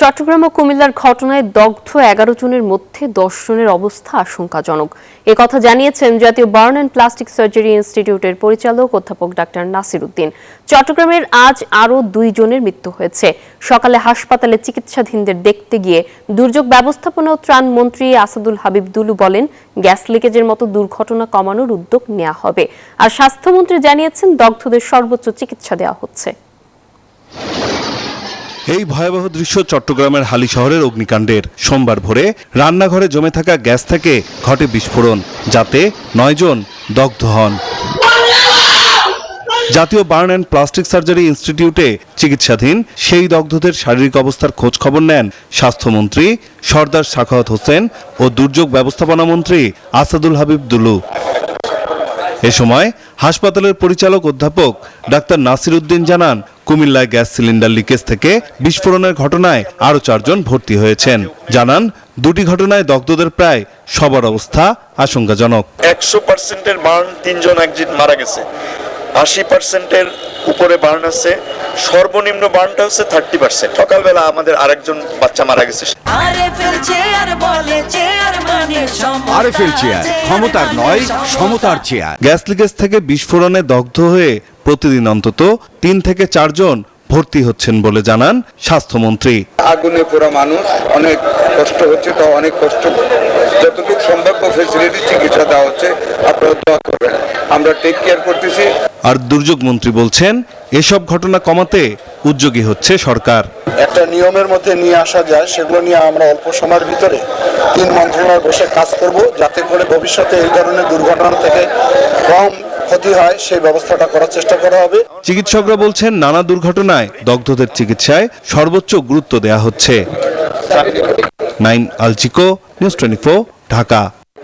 চট্টগ্রাম ও কুমিল্লার ঘটনায় দগ্ধ 11 জনের মধ্যে 10 জনের অবস্থা আশঙ্কাজনক। একথা জানিয়েছেন জাতীয় বার্ন অ্যান্ড প্লাস্টিক সার্জারি ইনস্টিটিউটের পরিচালক অধ্যাপক ডাক্তার নাসির উদ্দিন। চট্টগ্রামের আজ আরও 2 জনের মৃত্যু হয়েছে। সকালে হাসপাতালে চিকিৎসাধীনদের দেখতে গিয়ে দুর্যোগ ব্যবস্থাপনা ও ত্রাণ মন্ত্রী আসাদুল হাবিব দুলু বলেন, গ্যাস লিকেজের মতো দুর্ঘটনা কমানোর উদ্যোগ নেওয়া হবে। আর স্বাস্থ্যমন্ত্রী জানিয়েছেন, দগ্ধদের সর্বোচ্চ চিকিৎসা দেওয়া হচ্ছে। এই ভয়াবহ দৃশ্য চট্টগ্রামের হালি শহরের অগ্নিকাণ্ডের। সোমবার ভোরে রান্নাঘরে জমে থাকা গ্যাস থেকে ঘটে বিস্ফোরণ, যাতে 9 জন দগ্ধ হন। জাতীয় বার্ন অ্যান্ড প্লাস্টিক সার্জারি ইনস্টিটিউটে চিকিৎসাধীন সেই দগ্ধদের শারীরিক অবস্থার খোঁজ খবর নেন স্বাস্থ্যমন্ত্রী সরদার সাখাওয়াত হোসেন ও দুর্যোগ ব্যবস্থাপনা মন্ত্রী আসাদুল হাবিব দুলু। এ সময় হাসপাতালের পরিচালক অধ্যাপক ডাক্তার নাসির উদ্দিন জানান, কুমিল্লায় গ্যাস সিলিন্ডার লিকেজ থেকে বিস্ফোরণের ঘটনায় আরও 4 জন ভর্তি হয়েছেন। জানান, দুটি ঘটনায় দগ্ধদের প্রায় সবার অবস্থা আশঙ্কাজনক। 100%-এর বার্ন 3 জন একজন মারা গেছে, 80%-এর উপরে বার্ন আছে, সর্বনিম্ন বার্নটা হচ্ছে 30%। সকালবেলা আমাদের আরেকজন বাচ্চা মারা গেছে। আরএফএল চেয়ার, ক্ষমতার নয় সমতার চেয়ার। গ্যাস লিকেজ থেকে বিস্ফোরণে দগ্ধ হয়ে প্রতিদিন অন্তত 3 থেকে 4 জন ভর্তি হচ্ছেন বলে জানান স্বাস্থ্যমন্ত্রী। আগুনে পুরো মানুষ অনেক কষ্ট হচ্ছে, তো অনেক কষ্ট, যতটুকু সম্ভাব্য ফেসিলিটি চিকিৎসা দেওয়া হচ্ছে, আপনারা দোয়া করবেন, আমরা টেক কেয়ার করতেছি। আর দুর্যোগ মন্ত্রী বলছেন, এসব ঘটনা কমাতে উদ্যোগী হচ্ছে সরকার। একটা নিয়মের মধ্যে নিয়ে আসা যায়, সেগুলো নিয়ে আমরা অল্প সময়ের ভিতরে 3 মন্ত্রণালয় বসে কাজ করব, যাতে করে ভবিষ্যতে এই ধরনের দুর্ঘটনা থেকে কম ক্ষতি হয়, সেই ব্যবস্থাটা করার চেষ্টা করা হবে। চিকিৎসকরা বলছেন, নানা দুর্ঘটনায় দগ্ধদের চিকিৎসায় সর্বোচ্চ গুরুত্ব দেওয়া হচ্ছে। নাইম আলচিকো, নিউজ 24, ঢাকা।